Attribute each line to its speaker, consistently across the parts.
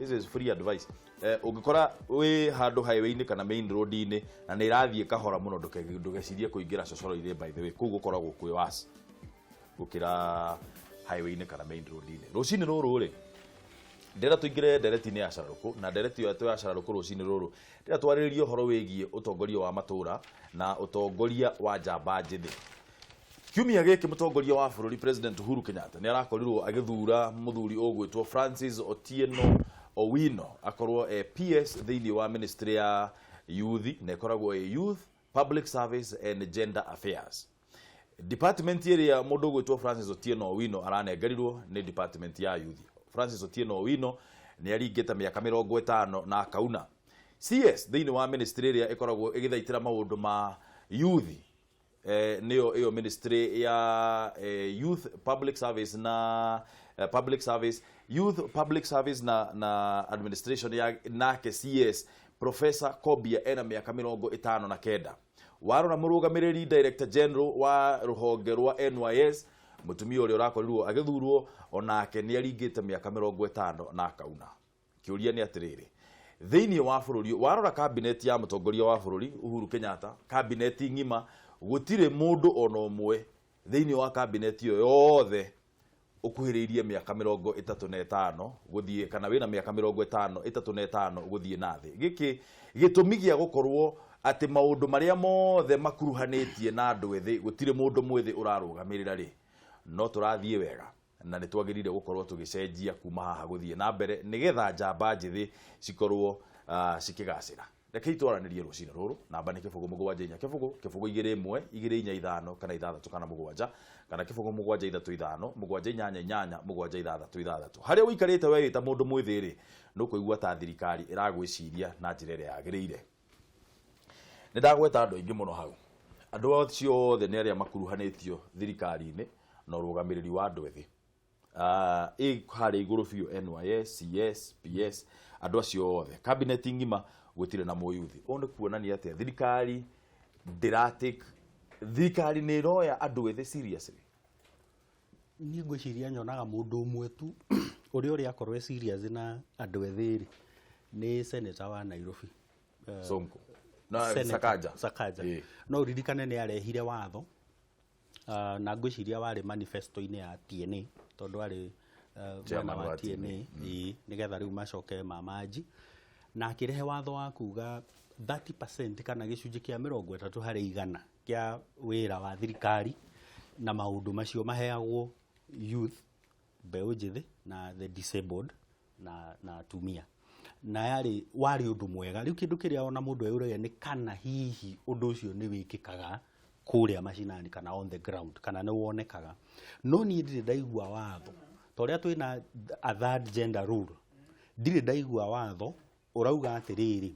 Speaker 1: This is free advice. Ungikora we handu highway-ini kana main road-ini na ni irathie kahora muno ndugecirie kuingira cocoro-ini by the way kuu gukoragwo kwi was gukira highway-ini kana main road-ini. Rucini ruru ri ndera tuingire ndereti-ini ya Cararuku na ndereti ya Cararuku rucini ruru ndera twariririe horo wigie utongoria wa matura na utongoria wa njamba njithi. Kiumia giki mutongoria wa bururi President Uhuru Kenyatta ni arakorirwo agithura muthuri ogwitwo Francis Otieno Owino akorwo PS thiini wa Ministry ya Youth na ikoragwo Youth Public Service and Gender Affairs. Department area mundu ogwitwo Francis Otieno Owino aranengerirwo ni department ya Youth. Francis Otieno Owino ni aringite miaka 50 na akauna. CS thiini wa ministry area ikoragwo igithaitira maundu ma youth niyo ministry ya youth public service na public service youth public service na administration ya nake CS Professor Kobia ena miaka 59 warora murugamiriri director general wa ruhonge rwa NYS mutumia uri urakorirwo agithurwo onake ni aringite miaka 50 na akauna. Kiuria ni atiriri thiini wa bururi warora cabinet ya mutongoria wa bururi Uhuru Kenyatta cabinet ngima gutire mundu ona umwe thiini wa cabinet iyo yothe ukuhiriirie miaka 35 guthie kana wina miaka 35 guthie nathi. Giki gitumi gia gukorwo ati maundu maria mothe makuruhanetie na andu ethi gutire mundu mwethi urarugamirira ri no turathie wega na ni twagirire gukorwo tugicenjia kuma haha guthie na mbere nigetha njamba njithi cikorwo cikigacira. Rekei twaranirie rucini ruru namba ni kibugu mugwanja inya kibugu 21 245 kana 6 kana mugwanja kana kibugu mugwanja 35 mugwanja inyanya inyanya mugwanja 6 haria wikarite we ta mundu mwithiri nukuigua ta thirikari iragwiciria na njira ria yagirire. Ni ndagweta andu aingi muno hau andu acio the area makuruhanitio thirikari-ini na rugamiriri wa andu ethi hari iguru biu NYS CS PS andu acio othe cabinet ngima gutire na moyuthi onde kuonania ati thirikari dramatic thirikari ni roya andu ethi seriously.
Speaker 2: Ni ngwiciria nyonaga mundu umwe tu uri akorwe serious na andu ethi ni senator wa Nairobi
Speaker 1: Sonko na Sakaja
Speaker 2: no ririkane ni arehire watho na ngwiciria wari manifesto-ini ya TNA tondu ari mwana wa TNA nigetha riu macoke mamaji na akirehe watho wa kuga 30% kana gicunji kia 30 hari igana kia wira wa thirikari na maundu macio maheagwo youth beũ njithi na the disabled na atumia na yari wari undu mwega. Riu kindu kiria ona mundu eyuragia ni kana hihi undu ucio ni wikikaga kuria mashinani kana on the ground kana ni wonekaga. No ni ndire ndaigua watho toria twina a third gender rule ndire ndaigua watho urauga atiriri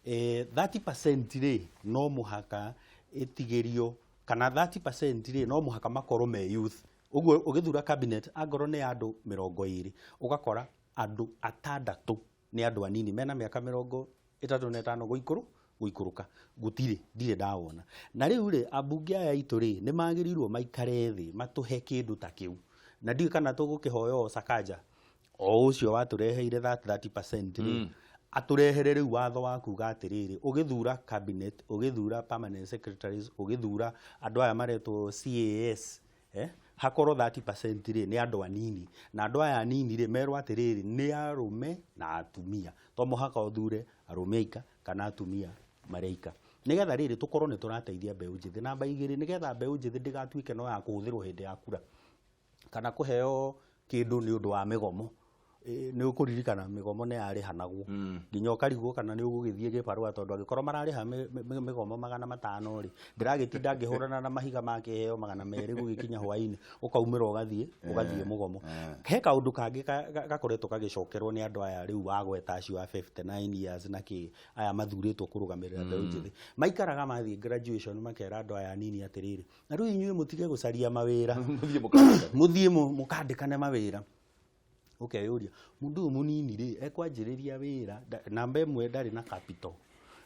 Speaker 2: 30% ri no muhaka itigirio kana 30% ri no muhaka makoro me youth. Uguo ugithura cabinet agoro ni andu 20 ugakora andu 6 ni andu anini mena miaka 35 guikuruka gutire ndire ndawona. Na riu ri abunge aya itu ri ni magirirwo maikare thi matuhe kindu ta kiu na ndi kana tugukihoyo Sakaja o ucio watureheire 30% ri aturehere riu watho wa kuga atiriri ugithura cabinet ugithura permanent secretaries ugithura andu aya maretwo CAS hakorwo 30% ri ni andu anini na andu aya anini ri merwo atiriri ni arume na atumia to muhaka uthure arume ika kana atumia mareika nigetha riri tukorwo ni turateithia mbeũ njithi. Namba 2 nigetha mbeũ njithi ndigatuike no ya kuhuthirwo hindi ya kura kana kuheo kindu ni undu wa migomo ni ukuririkana migomo ni arihanagwo nginya ukarigwo kana ni ugugithie giparua tondu agikorwo marariha migomo 500 ri ndiragitinda ngihurana na mahiga makiheo 200 gugikinya hwaini ukaumira ugathie mugomo. He kaundu kangi gakoretwo kagicokerwo ni andu aya riu wagweta acio wa 59 years na ki aya mathuritwo kurugamirira mbeũ njithi maikaraga mathie graduation makera andu aya nini atiriri na riu inyuĩ mutige gucaria mawira muthie mukandikane mawira. Okay, yuria mundu munini ri ekwanjiriria wira namba 1 ndari na capital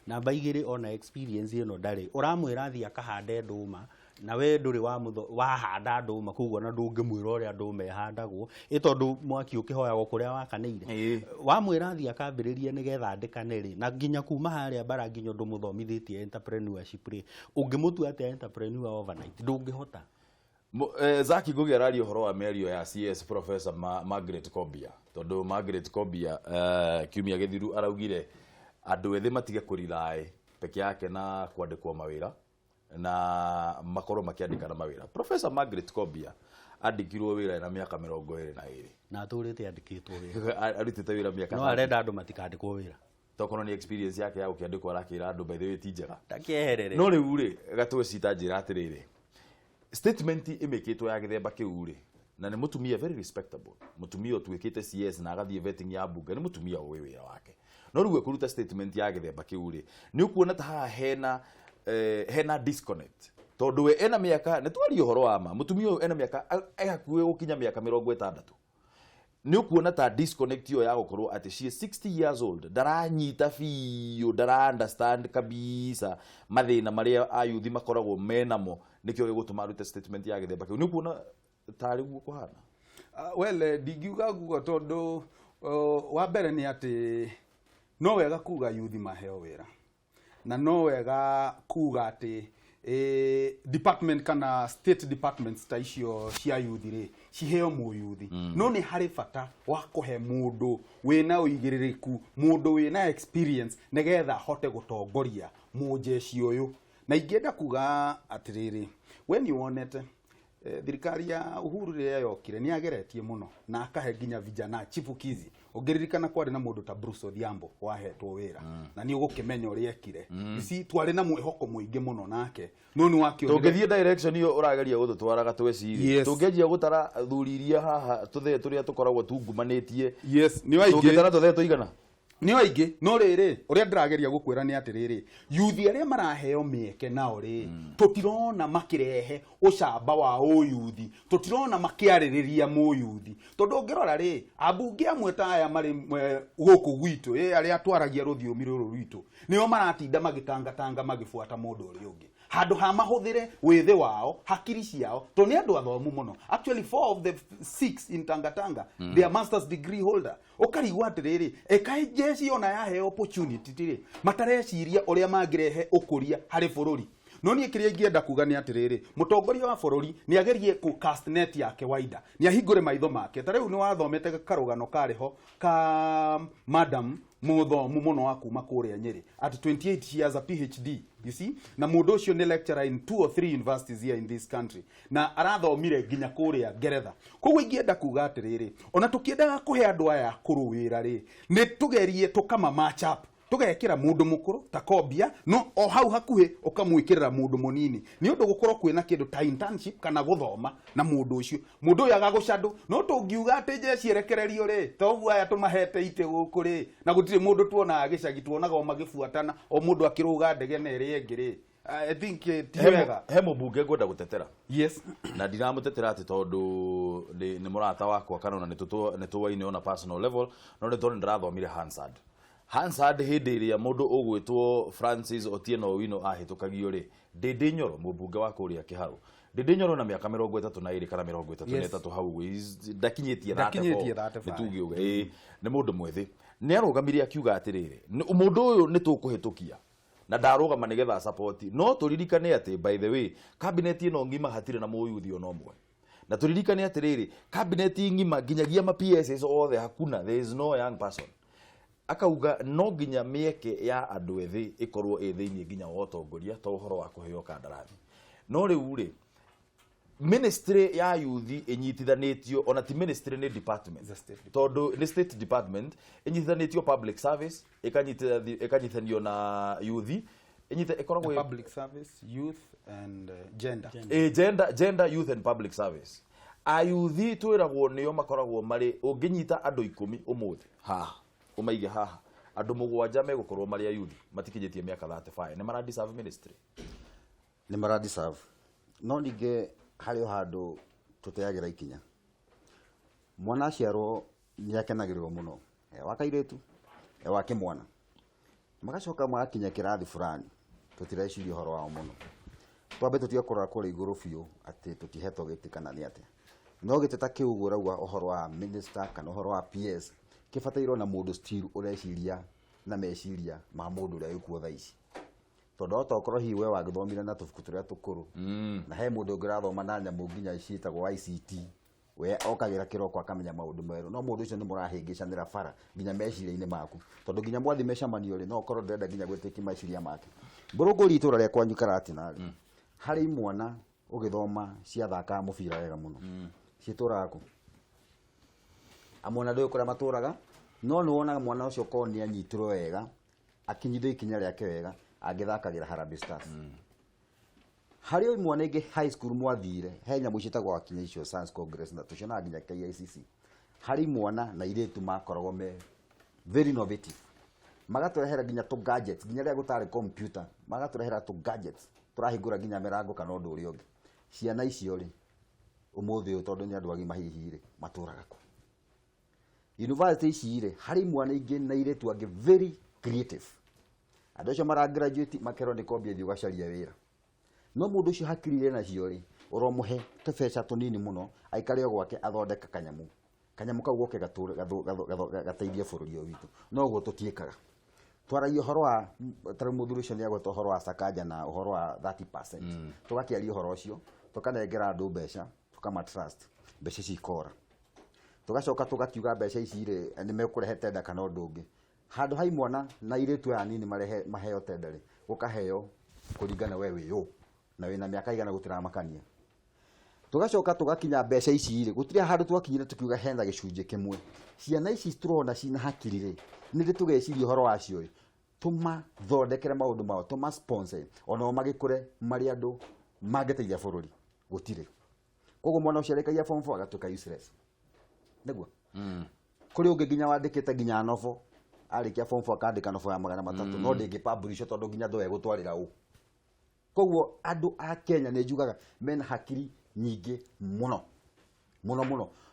Speaker 2: namba 2 ona experience ino ndari uramwira thia kahande nduma na we nduri wa handa nduma kuguo na ndungimwira uria andu mehandagwo itondu mwaki ukihoyagwo kuria wakanire wamwira thia kambiririe nigetha andikane ri na nginya kuma haria bara nginya ndu muthomithitie entrepreneurship ri ungimutua ati entrepreneur overnight ndungihota.
Speaker 1: Zaki ngugi arario horo wa merio ya CS Professor Margaret Kobia tondu Margaret Kobia kiumia githiru araugire andu ethi matige kurirai peke yake na kwandikwo mawira na makoro makiandikana mawira. Professor Margaret Kobia andikirwo wira na miaka 22
Speaker 2: na aturite andikitwo wira
Speaker 1: arutite wira miaka
Speaker 2: no arenda andu matikandikwo wira
Speaker 1: tokono ni experience yake ya ukiandikwo arakira andu by the way ti njega
Speaker 2: takieherere
Speaker 1: no riu ri gatwe cita njira atiriri statement imekitwo ya githemba kiu ri na ni mutumia very respectable mutumia otwikite CS na agathie vetting ya bunge ni mutumia uwe wira wake no riu kuruta statement ya githemba kiu ri ni ukuona ta haha hena disconnect tondu we ena miaka ni twari uhoro wa ma mutumia ena miaka hakuwe gukinya miaka 60 ni ukuona ta disconnect yo ya gukorwo ati she is 60 years old daranyita fiyo dara understand kabisa mathina maria ayuthi makoragwo menamo nikyo gigutuma rute statement ya githemba kiu ni ukuona tari guo kuhana
Speaker 3: well digiuga guo tondu wa mbere ni ati no wega kuga yuthi maheo wira na no wega kuga ati department kana state departments ta icio cia yuthi ri ciheo muyuthi no ni hari bata wa kuhe mundu wina uigiririku mundu wina experience negetha hote gutongoria mujeci uyu na ingenda kuga atiriri when you wonete thirikari ya Uhuru ria yokire ni ageretie muno na akahe nginya vijana chipukizi ugiririkana kwari na mundu ta Bruce Odhiambo wahetwo wira na ni ugukimenya uria ekire isi twari na mwihoko muingi muno nake no ni wakio
Speaker 1: tungithie direction iyo urageria guthutwaraga tweciri tungejia gutara thuriria haha tuthe turia tukoragwo tungumanetie
Speaker 3: ni waige
Speaker 1: tungitara tuthe tuigana
Speaker 3: ni waige no riri uria ndirageria gukwira ni atiriri yuthi aria maraheo mieke nao ri tutirona makirehe ucamba wa uyuthi tutirona makiaririria muyuthi tondu ngirora ri abunge amwe ta aya mari guku gwitu aria atwaragia ruthiumi ruru rwitu nio maratinda magitangatanga magifuata mundu uri ungi handu ha mahuthire withi wao hakiri ciao to ni andu athomu muno actually 4 of the 6 in Tangatanga they are master's degree holder ukarigwa atiriri ekai jeci ona yahe opportunity tiri matareciria uria mangirehe ukuria hari bururi no ni kiria ngienda kuga ni atiriri mutongoria wa bururi ni agerie ku cast net yake waida ni ahingure maitho make tariu ni wathomete karugano kariho ka madam muthomu muno wa kuma kuria Nyeri at 28 years a PhD you see na mundu ucio ni lecturer in 2 or 3 universities here in this country na arathomire nginya kuria Ngeretha koguo ingienda kuga atiriri ona tukiendaga kuhe andu aya kuruwira ri ni tugerie tukama match up tugekira mundu mukuru ta Kobia no o hau hakuhe ukamwikirira mundu munini ni undu gukorwo kwina kindu ta internship kana guthoma na mundu ucio mundu uyu agagucandu no tungiuga ati je cierekererio ri togu aya tumahete ite guku ri na gutire mundu tuona agicagi tuonaga o magifuatana o mundu akiruga ndege na iri ngiri I think tiwega
Speaker 1: he mubunge ngwenda gutetera
Speaker 3: yes
Speaker 1: na ndiramutetera ati tondu ni murata wakwa kana ni tuwaine on a personal level no ni tondu ndirathomire Hansard hindi iria mundu ugwitwo Francis Otieno Owino ahitukagio ri Ndindi Nyoro mubunge wa kuria Kiharu Ndindi Nyoro na miaka 32 kana 33 hau ndakinyitie 34 nitugi uga ni mundu mwethi ni arugamiria akiuga atiriri mundu uyu ni tukuhitukia na ndarugama nigetha support no turirikane ati by the way cabinet ino ngima hatire na muyuthi ono mwe na turirikane atiriri cabinet ngima ginyagia ma PSS othe hakuna there is no young person akauga no nginya mieke ya andu ethi ikorwo ethiini nginya wotongoria to uhoro wa kuheo kandarathi no riu ri ministry ya yuthi inyitithanitio ona ti ministry ni department tondu ni state department inyitithanitio public service ikanyitithanio na yuthi ikoragwo
Speaker 3: public service youth and gender
Speaker 1: gender youth and public service ayuthi twiragwo niyo makoragwo mari unginyita andu 10 umuthi umaige haha andu mugwanja megukorwo mari ayuthi matikinyitie miaka 35 ni mara deserve ministry
Speaker 4: ni mara deserve no nige hari handu tuteagira ikinya mwana aciarwo ni akenagirwo muno wakairetu wake mwana magacoka mwakinya kirathi fulani tutireciria horo wao muno twambe tutige kurora kuri iguru biũ atĩ tũtihetwo gĩtĩ kana nĩ atĩa no gĩtĩ ta kĩu ũguo ũrauga ũhoro wa minister kana ũhoro wa PS kĩbatairwo na mũndũ still ũreciria na meciria ma mũndũ ũrĩa wĩkuo thaa ici tondũ otokorwo hihi we wagĩthomire na tũbuku tũrĩa tũkũrũ na he mũndũ ũngĩ ũrathoma na nyamũ nginya ciĩtagwo ICT we okagĩra kĩroko akamenya maũndũ merũ no mũndũ ũcio nĩ mũrahĩngĩcanĩra bara nginya meciria-inĩ maku tondũ nginya mwathi mecamanio rĩ no ũkorwo ndĩrenda nginya gwĩtĩkia meciria make mbũrũngũri itũra rĩa kwanyu Karatina rĩ harĩ mwana ũgĩthoma ciathakaga mũbira wega mũno ciĩtũraga kũ amwana ndũĩ kũrĩa matũraga no nĩ wonaga mwana ũcio korwo nĩ anyitirwo wega akinyithio ikinya rĩake wega agĩthakagĩra Harambee Stars harĩ mwana ingĩ high school mwathire he nyamũ ciĩtagwo akinya icio Science Congress na tucionaga nginya KICC harĩ mwana na irĩtu makoragwo me very innovative magatũrehera nginya tũ gadgets nginya rĩrĩa gũtarĩ computer magatũrehera tũ gadgets tũrahingũra nginya mĩrango kana ũndũ ũrĩa ũngĩ ciana icio rĩ ũmũthĩ ũyũ tondũ nĩ andũ agima hihi rĩ matũraga kũ university ici rĩ harĩ mwana ingĩ na irĩtu angĩ very creative andũ acio mara graduate makerwo nĩ kwambia thiĩ ũgacaria wĩra no mũndũ ũcio hakirire nacio rĩ ũromũhe tũbeca tũnini mũno aikare o gwake athondeka kanyamũ kau goke gateithie bũrũri ũyũ witũ no ũguo tũtiĩkaga twaragia ũhoro wa tarĩ mũthuri ũcio nĩagweta ũhoro wa Sakaja na ũhoro wa 30% tũgakĩaria ũhoro ũcio tũkanengera andũ mbeca tũkamatrust mbeca cikora tugacoka tugakiuga mbeca ici rĩ nĩ mekũrehe tenda kana ũndũ ũngĩ handũ hai mwana na irĩtu aya nini maheo tenda rĩ gũkaheo kũringana we wĩyũ na wĩna mĩaka igana gũtiramakania tugacoka tugakinya mbeca ici rĩ gũtirĩ handũ twakinyire tukiuga hena gĩcunjĩ kĩmwe ciana ici turona cina hakiri rĩ nĩ ndĩ tũgeciria ũhoro wacio rĩ tũmathondekere maũndũ mao tũma sponsor onao magĩkũre marĩ andũ mangĩteithia bũrũri gũtirĩ koguo mwana ũcio arĩkagia form 4 agatuĩka useless nĩguo kũrĩ ũngĩ nginya wandĩkĩte nginya novo arĩkia form 4 akandĩka novo ya 300 no ndĩngĩ publish tondũ nginya ndũĩ gũtwarĩra ũ koguo andũ a Kenya nĩ njugaga mena hakiri nyingĩ mũno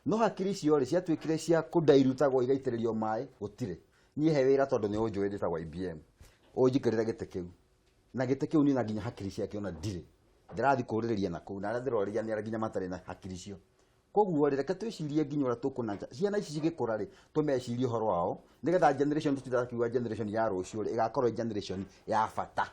Speaker 4: no hakiri icio rĩ ciatuĩkire cia kũdairutagwo igaitĩrĩrio maĩ gũtirĩ niĩ he wĩra tondũ nĩ ũnjũĩ ndĩtagwo IBM ũnjikĩrĩre gĩtĩ kĩu na gĩtĩ kĩu na nginya hakiri ciake ona ndirĩ ndĩrathi kũrĩrĩria na kũu na arĩa ndĩroria nĩ arĩa nginya matarĩ na hakiri icio koguo rĩ reke twĩcirie nginya ũrĩa tũkũnanja ciana ici cigĩkũra rĩ tũmecirie ũhoro wao nĩgetha generation tũtirakiuga generation ya rũciũ rĩ ĩgakorwo generation ya bata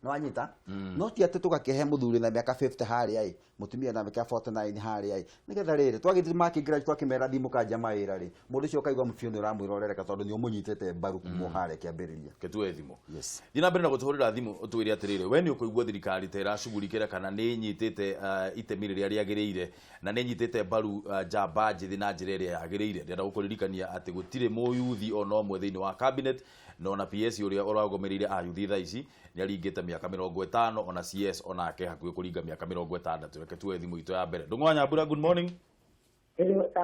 Speaker 4: no anyita no ti atĩ tũgakĩhe mũthuri na mĩaka 50 harĩa ĩ mũtumia na mĩaka 49 harĩa ĩ nĩgetha rĩrĩ twagĩthiĩ makĩngira twakĩmera thimũ kanja mawĩra rĩ mũndũ ũcio kaigua mũbiũ nĩ ũramwĩrorereka tondũ nĩ ũmũnyitĩte mbaru kuma harĩa kĩambĩrĩria
Speaker 1: ketue thimũ thiĩ na mbere na gũtũhũrĩra thimũ ũtwĩre atĩrĩrĩ we nĩ ũkũigua thirikari ta ĩracugurikĩra kana nĩ nyitĩte itemi rĩrĩa rĩagĩrĩire na nĩ nyitĩte mbaru njamba njĩthĩ na njĩra ĩrĩa yagĩrĩire ndĩrenda gũkũririkania atĩ gũtirĩ mũyuthi ona ũmwe thĩinĩ wa cabinet no na PS ũrĩa ũragomereire ayuthi thaa ici nĩ aringĩte mĩaka 50 ona CS onake hakuhĩ kũringa mĩaka 60 reke tuwe thimũ itũ ya mbere Ndung'u Nyambura good morning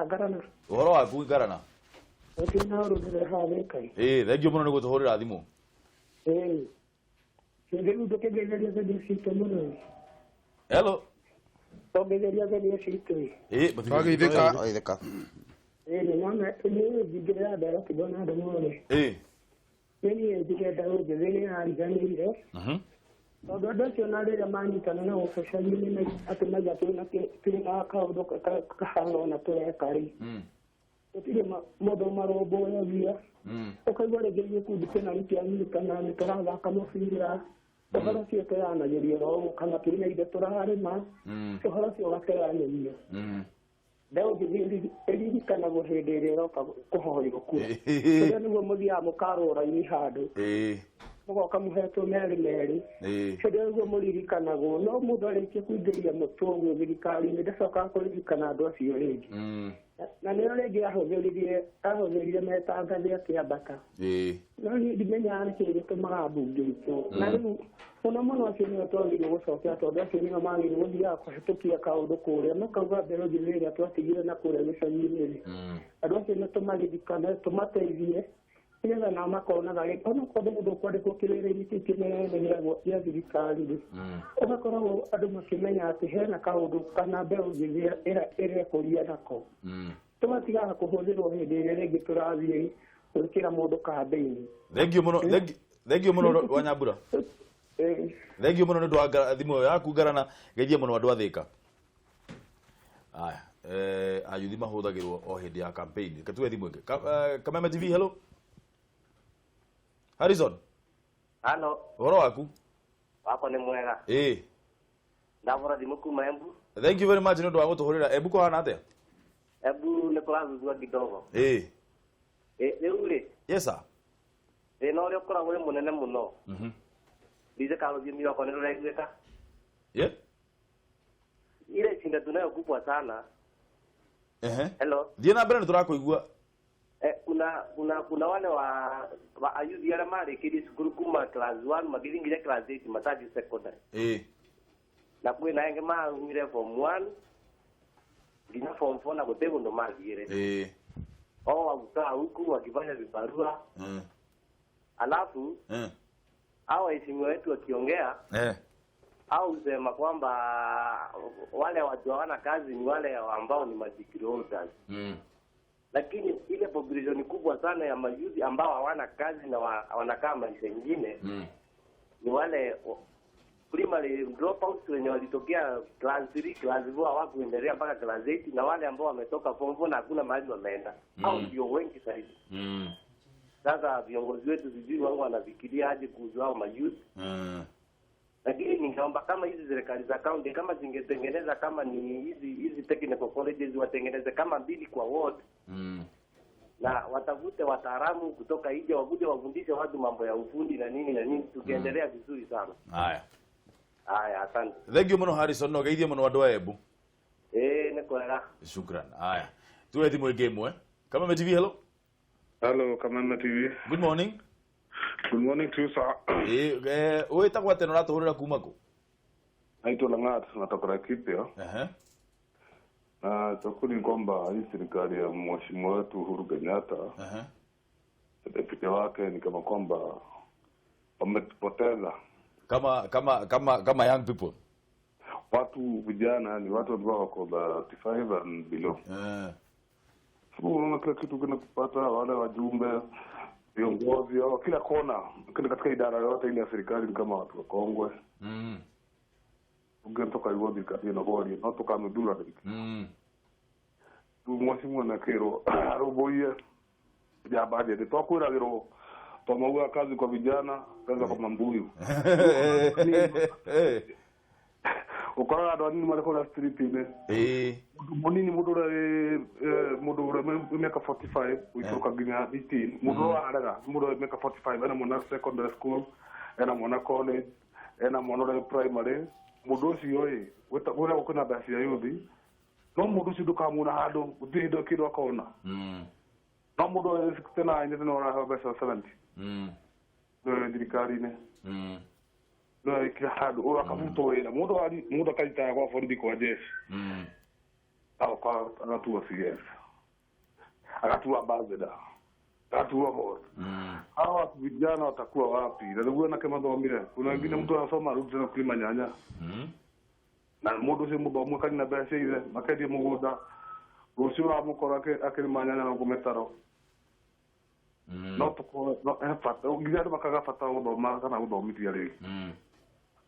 Speaker 5: Garana
Speaker 1: ũhoro waku Garana
Speaker 5: ũtina ũrũdire hathĩkai
Speaker 1: thengio mũno nĩ gũtũhũrĩra thimũ
Speaker 5: rĩu tũkĩgeria video citũ mũno
Speaker 1: hello
Speaker 5: tũkĩgeria video citũ
Speaker 3: twageithĩka
Speaker 5: nĩ mwana nĩ njingĩrĩra ndara kĩbona andũ mothe nĩ njigenda ũnjĩthĩ nĩ hariganĩire tondũ andũ acio na rĩrĩa manyitana na ũbacani atĩ maiga tũrĩ na kaũndũ kahana ona tũreka rĩ gũtirĩ mũndũ marũmbũyagia ũkaigua rĩngĩ gĩkundi kĩna nĩkĩanyitana nĩ tũrathaka mũbira ũhoro ũcio tũranagĩria ũguo kana tũrĩ na indo tũrarĩma ũhoro ũcio ũgateanĩrio ĩririkanagwo hĩndĩ ĩrĩa ĩroka kũhoerwo kura ũrĩa nĩguo mũthiaga mũkarũra-inĩ handũ mũgoka mũhetwo merĩ hĩndĩ ĩguo mũririkanagwo no mũndũ arĩkia kũingĩria mũtũ ũguo thirikari-inĩ ndacokaga kũririkana andũ acio rĩngĩ na nĩo rĩngĩ ahũthĩrire metangathe akĩambata no niĩ ndimenyaga nĩkĩĩ gĩtũmaga mbunge itũ na rĩu mũno acio nĩo twagĩrĩirwo gũcokia tondũ acio nĩo magĩrĩirwo gũthiaga kũhetũkia kaũndũ kũrĩa makauga mbeũ njĩthĩ ĩrĩa twatigire na kũrĩa gĩcagi-inĩ andũ acio nĩ tũmaririkane tũmateithie nĩgetha nao makonaga ona korwo mũndũ ũkwandĩkwo kĩrĩrĩ-inĩ kĩu kĩnene gĩa thirikari rĩ ũgakoragwo andũ makĩmenya atĩ hena kaũndũ kana mbeũ njĩthĩ ĩrekũria nako tũgatigaga kũhũthĩrwo hĩndĩ ĩrĩa rĩngĩ tũrathiĩ gwĩkĩra mũndũ kambĩ-inĩ
Speaker 1: thengio mũno Wanyambura Thank you muno nĩ ndwa thimũ yaku ngarana geithia muno andũ athĩka. Aya ayuthi mahũthagĩrwo o hĩndĩ ya campaign. Katue thimũ ĩngĩ. Kameme TV, hello. Harrison.
Speaker 6: Hello.
Speaker 1: Ũhoro waku?
Speaker 6: Wako nĩ mwega. Ndabora thimũ kuma Embu.
Speaker 1: Thank you very much nĩ ũndũ wa gũtũhũrĩra. Embu kũhana atĩa?
Speaker 6: Embu nĩ kũrathuthuria kidogo. Rĩu rĩ.
Speaker 1: Yes sir.
Speaker 6: Thĩna ũrĩa ũkoragwo wĩ mũnene mũno. Ndize ka rũthiomi rwakwa nĩ rũraiguĩka. Ile shida tunayokubwa sana.
Speaker 1: Hello. Thiĩ na mbere nĩ tũrakũigua.
Speaker 6: Kuna wale wa ayuthi arĩa marĩkĩrie cukuru kuma class 1 magĩthiĩ nginya class 8 matanji secondary. Na kwĩna angĩ maumire form 1 nginya form 4 na gũtirĩ mũndũ mathiĩre. Wagukaa huku wakifanya vibarua. Alafu hao waheshimiwa wetu wakiongea au usema kwamba wale watu hawana kazi ni wale ambao ni madegree holders. Lakini ile population kubwa sana ya mayuthi ambao hawana kazi na wanakaa maisha mengine ni wale primary dropouts wenye walitokea class 3 class 4 hawakuendelea mpaka class 8 na wale ambao wametoka form 4 na hakuna mahali wameenda. Hao ndio wengi zaidi. Sasa viongozi wetu sijui wao wanafikiria aje kuhusu hao mayuthi. Lakini ningeomba kama hizi serikali za county kama zingetengeneza kama ni hizi technical colleges watengeneze kama 2 kwa ward. Na watafute wataalamu kutoka nje wakuje wafundishe watu mambo ya ufundi na nini tukiendelea vizuri sana. Haya asante.
Speaker 1: Thank you muno Harrison no geithie muno andũ a Embu.
Speaker 6: Nĩ kwega.
Speaker 1: Shukran. Haya. Tuwe thimũ ĩngĩ ĩmwe. Kameme TV, hello.
Speaker 7: Hello, Kameme TV.
Speaker 1: Good morning.
Speaker 7: Good morning to you, sir.
Speaker 1: Wĩtagwo atĩ na ũratũhũrĩra kuma kũ?
Speaker 7: Naitwa Ndung'u, natoka Laikipia. Chakuli ni kwamba hii serikali ya mheshimiwa wetu Uhuru Kenyatta, deputy wake ni kama kwamba wametupoteza. Kama young people. Watu vijana ni watu ambao wako 35 and below. Unaona kila kitu kinapata wale wajumbe, viongozi au kila kona, katika idara yote ile ya serikali ni kama watu wakongwe. Ungetoka iwodi kati na gori, na toka mdula ndiki. Mheshimiwa na kero roboye ya baadhi ya tokwira gero tomaua kazi kwa vijana kaza kwa mambuyu. Ukora ndo nini mara kwa street ile. Monini mudura meka 45 uitoka ginya 18 mudura araga mudura meka 45 ana mwana secondary school ana mwana college ana mwana primary mudosi yoye wera ukona basi ya yuthi no mudosi dukamuna hado utindo kido akona no mudo 69 ndio ora basa 70 no dirikari ne no ikihado ora kamutoera mudo kaita kwa foridi kwa jeshi au kwa anatua CS anatua bazeda anatua hot hawa vijana watakuwa wapi ndio na kama ndomire kuna wengine mtu anasoma rudi tena kulima nyanya na mudo se mudo mwakani na basi ile makadi mugoda rusio amukora akilima nyanya na kumetaro no to no efata ugijado makaga fata udo kana udo miti yale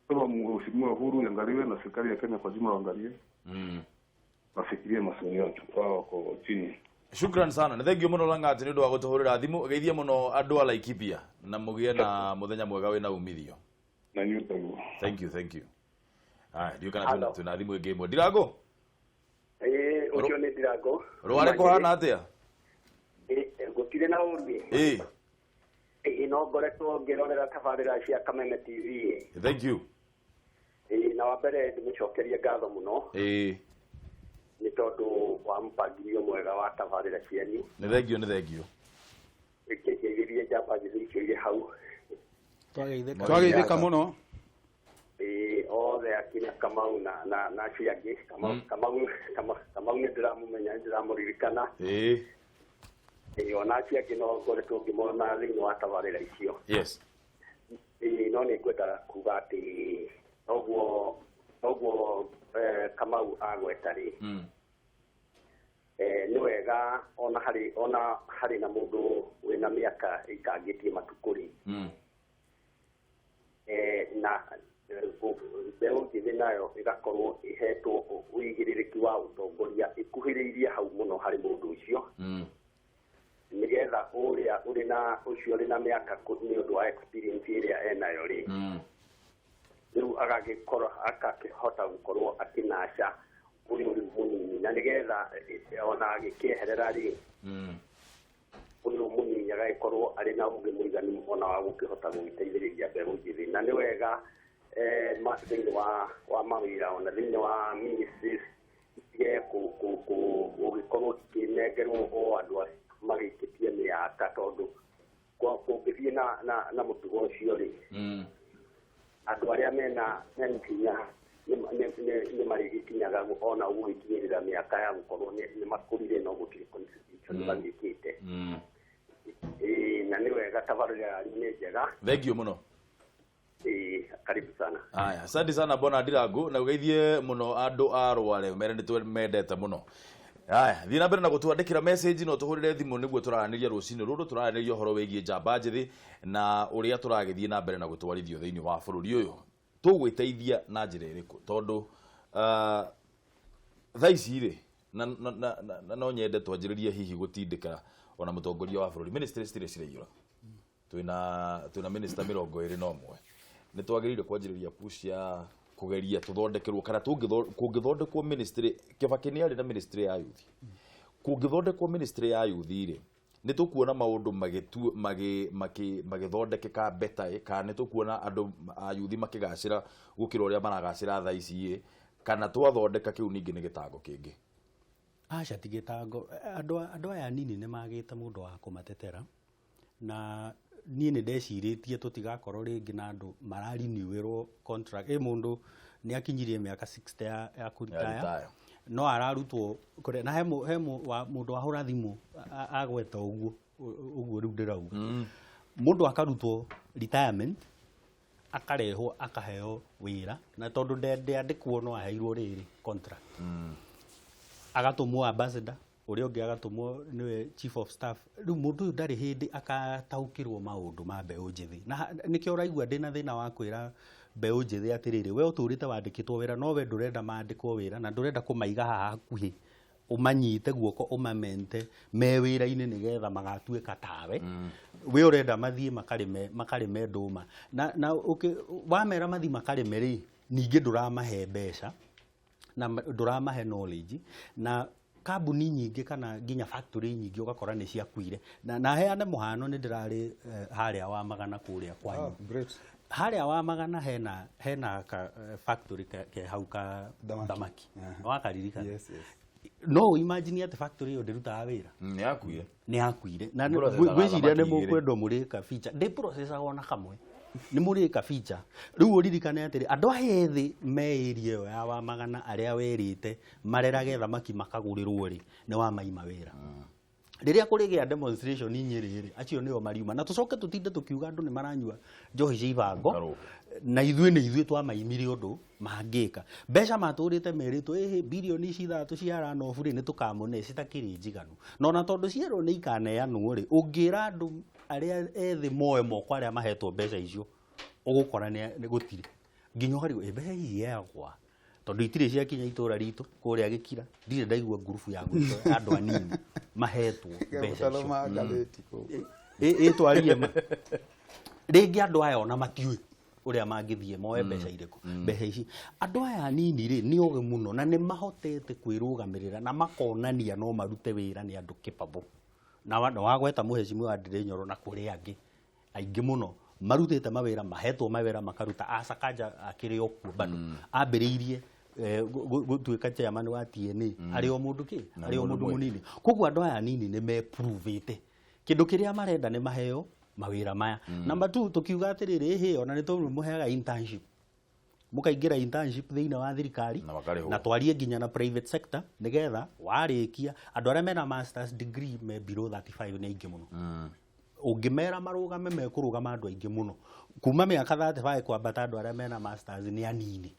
Speaker 7: kwa mheshimiwa Uhuru angaliwe na serikali ya Kenya kwa jumla angalie mafikirie masuala yetu kwa chini.
Speaker 1: Shukran sana. Na thank you muno Langati nĩ ũndũ wa gũtũhũrĩra thimũ. Geithia muno andũ a Laikipia na mũgĩe na mũthenya mwega wĩna umithio.
Speaker 7: Na nyuto.
Speaker 1: Thank you. Ndio kana tuna thimũ ĩngĩ ĩmwe. Ndirango?
Speaker 6: Ũcio nĩ Ndirango.
Speaker 1: Rware kũhana atĩa?
Speaker 6: Gũtirĩ na ũruĩ. No ngoretwo ngĩrorera tabarĩra cia Kameme TV.
Speaker 1: Thank you.
Speaker 6: Na wambere ndĩmũcokerie ngatho mũno. Nĩ tondũ wa mpangilio mwega wa tabarĩra cianyu.
Speaker 1: Nĩ thengio.
Speaker 6: Ikĩgĩria njamba icio irĩ hau.
Speaker 3: Twageithĩka mũno.
Speaker 6: Othe akina Kamau na ciangĩ. Kamau nĩ ndĩramũmenya, ndĩramũririkana. Ona ciangĩ no ngoretwo ngĩmona thĩinĩ wa tabarĩra icio.
Speaker 1: Yes.
Speaker 6: No nĩ ngwenda kuga atĩ noguo Kamau agweta rĩ. Nĩ wega ona harĩ na mũndũ wĩna mĩaka ĩkangĩtie matukũ rĩ. na mbeũ njĩthĩ nayo ĩgakorwo ĩhetwo ũigĩrĩrĩki wa ũtongoria ĩkuhĩrĩirie hau mũno harĩ mũndũ ũcio nĩgetha ũrĩa ũrĩ na mĩaka nĩ ũndũ wa experience ĩrĩa enayo rĩ rĩu agakĩhota gũkorwo akĩnaca ũrĩa ũrĩ mũnini na nĩgetha ona agĩkĩeherera rĩ ũyũ mũnini agagĩkorwo arĩ na ũgĩ mũiganu ona wa gũkĩhota gũgĩteithĩrĩria mbeũ njĩthĩ na nĩ wega thĩinĩ wa mawĩra ona thĩinĩ wa ministries gũgĩkorwo ikĩnengerwo o andũ magĩkĩtie mĩaka tondũ kũngĩthiĩ na mũtugo ũcio rĩ andũ arĩa mena hinya nĩ marĩgĩkinyaga ona gũgĩkinyĩrĩra mĩaka ya gũkorwo nĩ makũrire no gũtirĩ constitution magĩkĩte na nĩ wega tabarĩra nĩ njega.
Speaker 1: Thengiũ mũno.
Speaker 6: Karibu sana.
Speaker 1: Aya, asante sana Bona Ndirangu na ugeithie muno andu a Rware mere nĩ twendete muno. Aya, thiĩ na mbere na gũtwandĩkĩra message no tũhũrĩre thimũ nĩguo tũraranĩria rũcinĩ rũrũ tũraranĩria ũhoro wĩgiĩ njamba njĩthĩ na ũrĩa tũragĩthiĩ na mbere na gũtwarithio thĩinĩ wa bũrũri ũyũ. Tũgwĩteithia na njĩra ĩrĩkũ tondũ thaa ici rĩ na no nyende twanjĩrĩrie hihi gũtindĩka ona mũtongoria wa bũrũri ministry citirĩ ciraiyũra. Twĩna minister 21 nĩ twagĩrĩire kwanjĩrĩria push ya kugeria tuthondekerwo kana kungithondekwo ministry Kibaki nĩ arĩ na ministry ya youth kungithondekwo ministry ya youth rĩ nĩ tũkuona maũndũ magĩthondekeka better kana nĩ tũkuona andũ a youth makĩgacĩra gũkĩra ũrĩa maragacĩra thaa ici kana twathondeka kĩu ningĩ nĩ gĩtango kĩngĩ.
Speaker 2: Aca ti gĩtango andũ aya nini nĩ magĩte mũndũ wa kũmatetera na niĩ nĩ ndecirĩtie tũtigakorwo rĩngĩ na andũ marariniwĩrwo contract mũndũ nĩ akinyirie mĩaka 60 ya kũritaya no ararutwo na he mũndũ wahũra thimũ agweta ũguo rĩu ndĩrauga mũndũ akarutwo retirement akarehwo akaheo wĩra na tondũ ndandĩkwo no aheirwo rĩrĩ contract agatũmwo ambassador ũrĩa ũngĩ agatũmwo nĩwe chief of staff rĩu mũndũ ũyũ ndarĩ hĩndĩ akataũkĩrwo maũndũ ma mbeũ njĩthĩ na nĩkĩo ũraigua ndĩna thĩna wa kwĩra mbeũ njĩthĩ atĩrĩrĩ we ũtũrĩte wandĩkĩtwo wĩra no we ndũrenda mandĩkwo wĩra na ndũrenda kũmaiga haha hakuhĩ ũmanyite guoko ũmamente me wĩra-inĩ nĩgetha magatuĩka tawe we ũrenda mathiĩ makarĩme ndũma na wamera mathiĩ makarĩme rĩ ningĩ ndũramahe mbeca na ndũramahe knowledge na kambuni nyingĩ kana nginya factory nyingĩ ũgakora nĩ ciakuire na heane mũhano nĩ ndĩrarĩ harĩa wa magana kũrĩa kwanyu harĩa wa magana hena factory ke hau ka thamaki wakaririkana no imagine at factory yo ndĩrutaga wĩra nĩ yakuire na gwĩciria nĩ mũkwendwo mũrĩka feature ndĩ processagwo na kamwe nĩ mũrĩka feature rĩu ũririkane atĩrĩ andũ aya ethĩ meĩrie yo ya wa magana arĩa werĩte marerage thamaki makagũrĩrwo rĩ nĩ wa maima wĩra rĩrĩa kũrĩgĩa demonstration Nyĩrĩ acio nĩo mariuma na tũcoke tũtinde tũkiuga andũ nĩ maranyua njohi cia ibango na ithuĩ twamaimire ũndũ mangĩka mbeca matũrĩte merĩtwo bilioni 3 cia ranofu rĩ nĩ tũkamone citakĩrĩ njiganu no na tondũ ciero nĩ ikaneanwo rĩ ũngĩra andũ arĩa ethĩ moe moko arĩa mahetwo mbeca icio ũgũkora nĩ gũtirĩ nginya ũkarigwo mbeca ici yagwa tondũ itirĩ ciakinya itũra ritũ kũrĩa Gĩkira ndirĩ ndaigua ngurubu ya andũ anini mahetwo mbeca icio twarie rĩngĩ andũ aya ona matiũĩ ũrĩa mangĩthiĩ moe mbeca irĩkũ mbeca ici andũ aya nini rĩ nĩ ogĩ mũno na nĩ mahotete kwĩrũgamĩrĩra na makonania no marute wĩra nĩ andũ capable na wagweta mũhecimiwa Ndĩrĩ Nyoro na kũrĩ angĩ aingĩ mũno marutĩte mawĩra mahetwo mawĩra makaruta Asakaja akĩrĩ okuo bado ambĩrĩirie gũtuĩka chairman wa TNA arĩ o mũndũ arĩ o mũndũ mũnini koguo andũ aya nini nĩ meprovĩte kĩndũ kĩrĩa marenda nĩ maheo mawĩra maya number 2 tukiuga atĩrĩrĩ ona nĩ tũmũheaga internship mũkaingĩra internship thĩinĩ wa thirikari na twarie nginya na private sector nĩgetha warĩkia andũ arĩa mena masters degree me below 35 nĩ aingĩ mũno ũngĩmera marũgame mekũrũgama andũ aingĩ mũno kuma mĩaka 35 kwambata andũ arĩa mena masters nĩ anini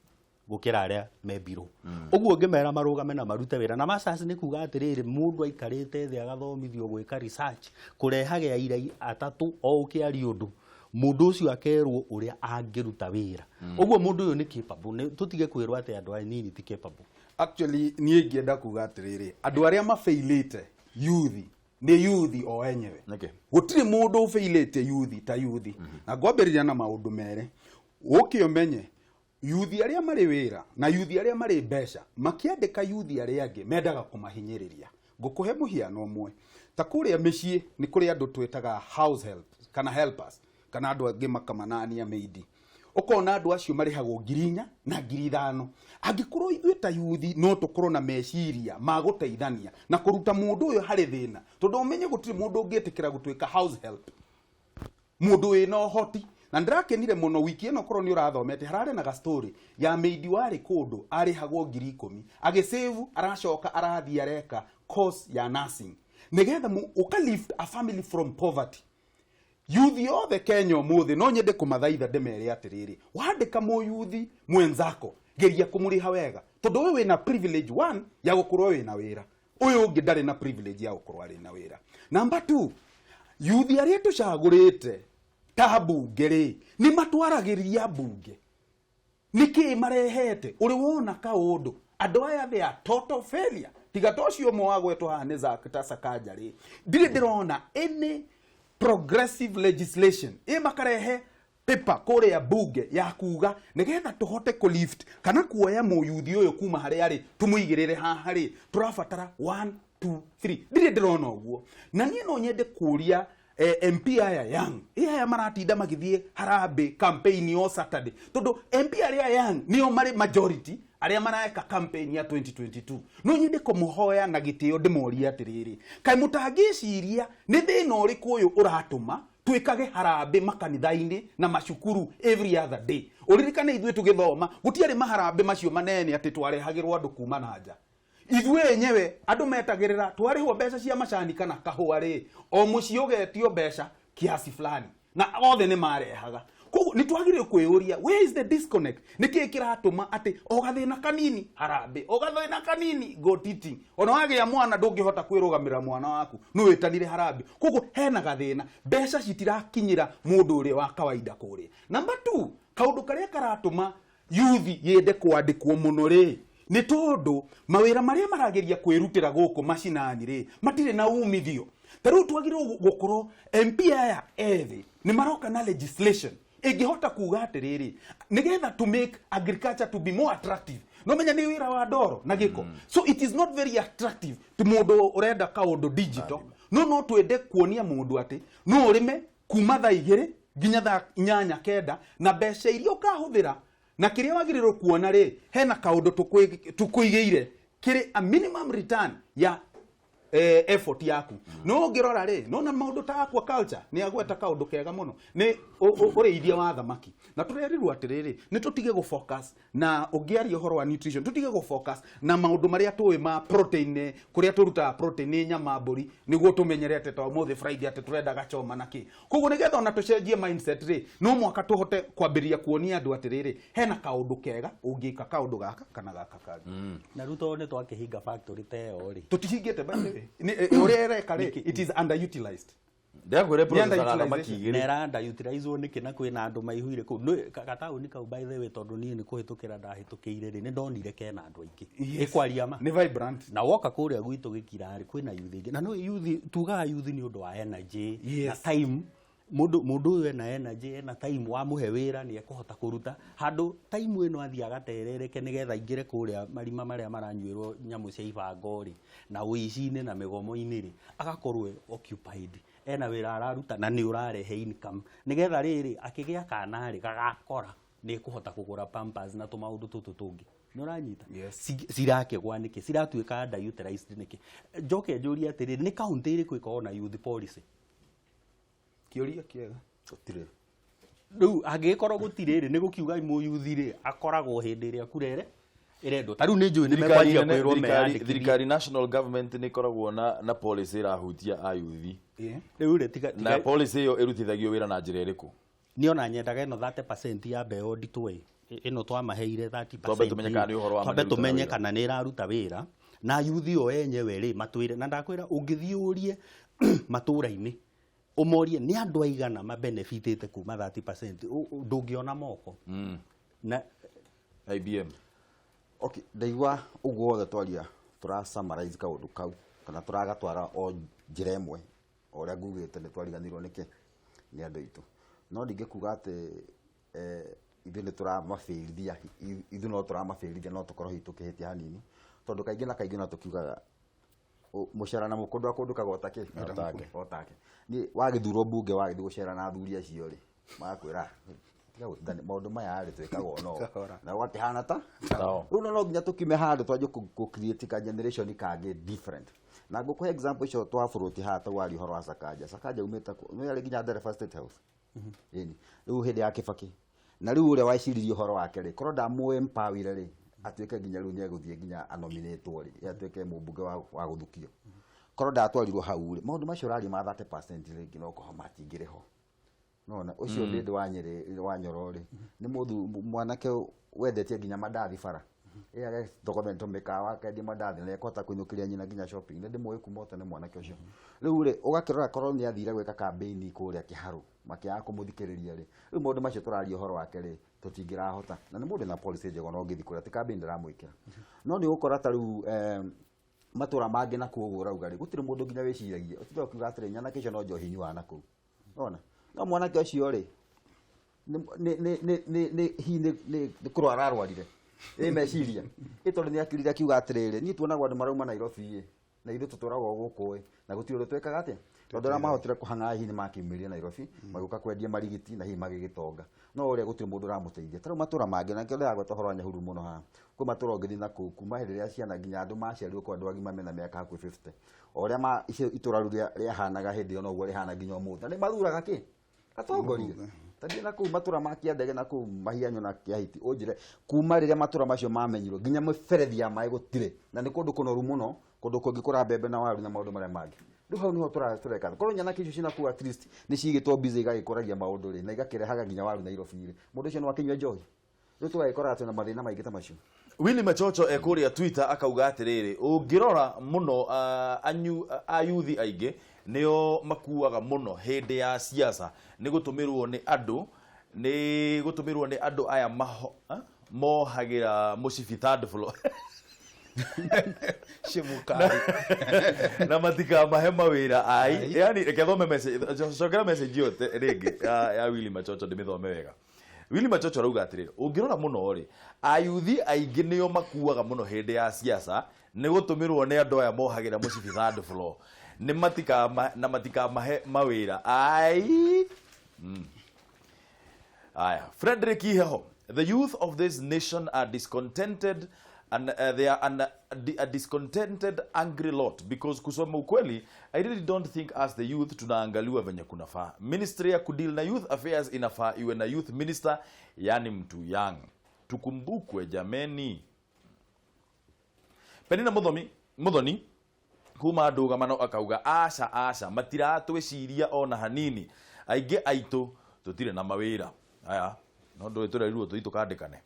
Speaker 2: gũkĩra arĩa me below ũguo ũngĩmera marũgame na marute wĩra na masters nĩ kuga atĩrĩrĩ mũndũ aikarĩte thĩ agathomithio gwĩka research kũrehaga irai atatũ o ũkĩari ũndũ mundu ucio akerwo uria angiruta wira uguo mundu uyu ni capable tutige kwirwo ati andu anini ti capable.
Speaker 3: Actually niĩ ngĩenda kuga atĩrĩrĩ, andũ arĩa mafailĩte youth nĩ youth o enyewe. Gũtirĩ mũndũ ũfailĩte youth ta youth. Na ngwambĩrĩria na maũndũ merĩ. Ũke ũmenye youth arĩa marĩ wĩra na youth arĩa marĩ mbeca makĩandĩka youth arĩa angĩ mendaga kũmahinyĩrĩria. Ngũkũhe mũhiano ũmwe. Ta kũrĩa mĩciĩ nĩ kũrĩ andũ twĩtaga house help kana helpers kana andũ angĩ makamanania maidi. Ukona andu acio marihagwo 4,000 na 5,000. Angĩkorwo ithuĩ ta yuthi no tũkorwo na meciria ma gũteithania na kũruta mũndũ ũyũ harĩ thĩna, tondũ umenye gũtirĩ mũndũ ũngĩtĩkĩra gũtuĩka house help mũndũ wĩna ũhoti. Na ndĩrakenire mũno wiki ĩno korwo nĩ ũrathomete hararĩ na story ya meidi warĩ kũndũ arĩhagwo 10,000 agĩsave aracoka arathi areka course ya nursing nigetha ũka-lift a family from poverty. Yuthi othe Kenya ũmũthĩ no nyende kũmathaitha ndemere atĩrĩrĩ, wandĩka mũyuthi mwenzako geria kũmũrĩha wega, tondũ ũyũ wĩna privilege 1 ya gũkorwo wĩna wĩra, ũyũ ũngĩ ndarĩ na privilege ya gũkorwo arĩ na wĩra. Number 2, yuthi arĩa tũcagũrĩte ta mbunge rĩ nĩ matwaragĩria mbunge. Nĩkĩ marehete? Ũrĩ wona kaũndũ andũ aya they are total failure. Tiga tocio ũmwe wa gwetwo haha nĩ Zak Sakaja rĩ, ndirĩ ndĩrona any progressive legislation makarehe paper kuria bunge ya kuga nigetha tuhote ku lift kana kuoya mũyuthi ũyũ kuma harĩa arĩ tumuigĩrĩre haha rĩ turabatara 1 2 3 ndire ndĩrona ũguo. Na niĩ no nyende kuria MP aya young aya maratinda magithie harambe campaign o Saturday, tondu MP arĩa young nio mari majority arĩa mareka campaign ya 2022. No nyende kũmũhoya na gĩtĩo ndĩmoria atĩrĩrĩ, kaĩ mũtangĩciria nĩ thĩna ũrĩkũ ũyũ ũratũma twĩkage harambe makanitha-inĩ na macukuru every other day? Ũririkane ithuĩ tũgĩthoma gũtiarĩ maharambe macio manene atĩ twarehagĩrwo andũ kuma na nja. Ithuĩ enyewe andũ metagĩrĩra twarĩhwo mbeca cia macani kana kahũa rĩ o mũciĩ ũgetio mbeca kiasi fulani na othe nĩ marehaga. Koguo nĩ twagĩrĩirwo kwĩũria, where is the disconnect? Nĩkĩ kĩratũma atĩ o gathĩna kanini harambe, o gathĩna kanini gotiti, ona wagĩa mwana ndũngĩhota kwĩrũgamĩra mwana waku no wĩtanire harambe. Koguo hena gathĩna, mbeca citirakinyĩra mũndũ ũrĩa wa kawaida kũrĩa. Number 2, kaũndũ karĩa karatũma yuthi yende kwandĩkwo mũno rĩ nĩ tondũ mawĩra marĩa marageria kwĩrutĩra gũkũ macinani rĩ matirĩ na umithio. Tarĩu twagĩrĩirwo gũkorwo MP aya ethĩ nĩ maroka na legislation ĩngĩhota kuga atĩrĩrĩ nigetha to make agriculture to be more attractive. No menya nĩ wĩra wa ndoro na gĩko. So it is not very attractive to mũndũ ũrenda kaũndũ digital. No twende kuonia mũndũ atĩ no ũrĩme kuma thaa 2 nginya thaa 8 na mbeca iria ũkahũthĩra na kĩrĩa wagĩrĩirwo kuona rĩ hena kaũndũ tũkũigĩire kĩrĩ a minimum return ya effort yaku. No ngĩrora rĩ no na maũndũ ta aquaculture nĩ agweta kaũndũ kega mũno nĩ ũrĩithia wa thamaki. Na tũrerirwo atĩrĩrĩ nĩ tũtige gũ-focus na ũngĩaria ũhoro wa nutrition tũtige gũ-focus na maũndũ marĩa tũĩ ma protein kũrĩa tũrutaga protein nyama mbũri nĩguo tũmenyerete ta ũmũthĩ Friday atĩ tũrenda gachoma na kĩ. Koguo nĩgetha ona tũcenjie mindset rĩ no mwaka tũhote kwambĩrĩria kuonia andũ atĩrĩrĩ hena kaũndũ kega ũngĩka kaũndũ gaka kana gaka kangĩ.
Speaker 2: Na rĩu tondũ nĩ twakĩhinga factory ta ĩyo rĩ
Speaker 3: tũtihingĩte bado it is underutilized.
Speaker 1: Ndagwire process ala makigire
Speaker 2: nera underutilized niki na kwina andu maihuire ku gatauni kau by the way tondu nie ni kuhitukira ndahitukiire ri ni ndonire kena andu aingi ikwaria ma
Speaker 3: ni vibrant
Speaker 2: na woka kuria gwitu gikirari kwina youth ingi na no youth tugaga youth ni undu wa energy na time mundu uyu ena energy na time wa muhe wira ni ekuhota kuruta handu time ino athia agaterereke nigetha ingire kuria marima maria maranyuirwo nyamu cia ibangori na uici-ini na migomo-ini ri agakorwo occupied ena wira araruta na ni urarehe income nigetha riri akigia kana ri gagakora ni ekuhota kugura pampers na tumaundu tutu tungi ni uranyita cirakigwa niki ciratuika underutilized niki njoke njuria atiri ni county iri kwiko na youth policy
Speaker 3: kĩũria kĩega
Speaker 1: gũtirĩ.
Speaker 2: Rĩu angĩkorwo gũtirĩ rĩ nĩ gũkiuga mũyuthi rĩ akoragwo hĩndĩ ĩrĩa kurere ĩrendwo. Ta rĩu nĩ njũĩ nĩ mekwanjia kwĩrwo meyandĩkithie.
Speaker 1: Thirikari national government nĩ ĩkoragwo na policy ĩrahutia ayuthi.
Speaker 2: Rĩu rĩ tiga
Speaker 1: na policy ĩyo ĩrutithagio wĩra na njĩra ĩrĩkũ?
Speaker 2: Niĩ ona nyendaga ĩno 30% ya mbeũ nditũ ĩno twamaheire 30%.
Speaker 1: Twambe
Speaker 2: tũmenye kana nĩ ĩraruta wĩra na yuthi o enyewe rĩ matwĩre na ndakwĩra ũngĩthiĩ ũrie matũra-inĩ umorie ni andu aigana ma benefitite kuma 30% ndungiona moko na
Speaker 1: IBM.
Speaker 4: Okay, ndaigua uguo wothe twaria tura summarize kaundu kau kana turagatwara o njira imwe oria ngugite ni twariganirwo niki ni andu itu no ndingikuga ati ithu ni turamafirithia ithu no turamafirithia no tukorwo hitukihitia hanini tondu kaingi na kaingi no tukiugaga mucara na mukundu akundu kagota ki otake ni wagithurwo bunge wagithu gucera na athuri acio ri makwira maundu maya ri twikaga no na wakihana ta riu no nginya tukime handu twanjie ku create ka generation kangi different na ngukuhe example icio twa furuti hata wari horo wa Sakaja umeta no yari nginya Ndereba State House ini riu hindi ya Kibaki na riu uria waiciririo horo wake ri korwo ndamu empower ri atuike nginya riu ni eguthie nginya anominatwo ri atuike mubunge wa guthukio korwo ndatwarirwo hau ri maundu macio rari ma 30% ringi no ko matingire ho nona ucio ndi wa Nyoro ri ni muthu mwanake wendetie nginya mandathi bara age dokumento mekawa kendi mandathi na ekota kuinukiria nyina nginya shopping ndi mwe kumota ni mwanake ucio riu ri ugakirora korwo ni athire gweka campaign kuria Kiharu makiaga kumuthikiriria ri riu maundu macio turaria horo wake ri tutingirahota na ni mundu na policy njego no ngithi kuria ti campaign ndiramwikira no ni ukora ta riu matura mangi na kuo urauga ri gutire mundu nginya wiciragia utiga ukiuga atire nyana kicio no njohi nyua na ku ona no mwanake ucio ri ni kurwara arwarire meciria itondu ni akirire akiuga atiriri ni tuonagwo andu marauma Nairobi na ithu tuturagwo guku na gutiro twekaga atia tondu ra mahotire kuhanga hihi ni makimiria Nairobi maguka kwendia marigiti na hihi magigitonga no uria gutire mundu ramuteithia taru matura mangi na kionde agwa tohoro nyahuru muno ha ku matura ngithi na kuma hindi ria ciana nginya andu maciarirwo kwa andu agima mena miaka haku 50 uria itura ria hanaga hindi ono guo rihana nginya umuthi ni mathuraga ki atongoria tadi na ku matura makia ndege na ku mahianyo na kiahiti unjire kuma riria matura macio mamenyirwo nginya miferethi ya mai gutire na ni kundu kunoru muno kundu kungikura mbembe na waru na maundu maria mangi riu hau niho tureka korwo nyana kicio cina ku at least ni cigitwo busy igagikuragia maundu ri na igakirehaga nginya waru Nairobi ri mundu ucio no akinywa njohi riu tugagikora ati na mathina maingi ta macio
Speaker 1: Willy Machocho ekuria Twitter akauga atiriri ungirora muno ayuthi aingi nio makuaga muno hindi ya siasa ni gutumirwo ni andu aya mohagira mucibi third floor
Speaker 3: shimukari
Speaker 1: na matika mahe mawira ai yani rekethome message cokera message yote ringi ya Willy Machocho ndimithome wega Willy Machocho rauga atiriri ungirora muno ri ayuthi aingi nio makuaga muno hindi ya siasa ni gutumirwo ni andu aya mohagira mucibi third floor ni matika mahe mawira ai aya Frederick Iheho the youth of this nation are discontented and they are a discontented angry lot because kusoma ukweli I really don't think as the youth tunaangaliwa venye kunafaa ministry ya kudeal na youth affairs inafaa iwe na youth minister yani mtu young tukumbukwe jameni Penina Muthoni kuma ndugamano akauga aca matiratwiciria ona hanini aingi aitu tutire na mawira aya no ndu turerirwo tukandikane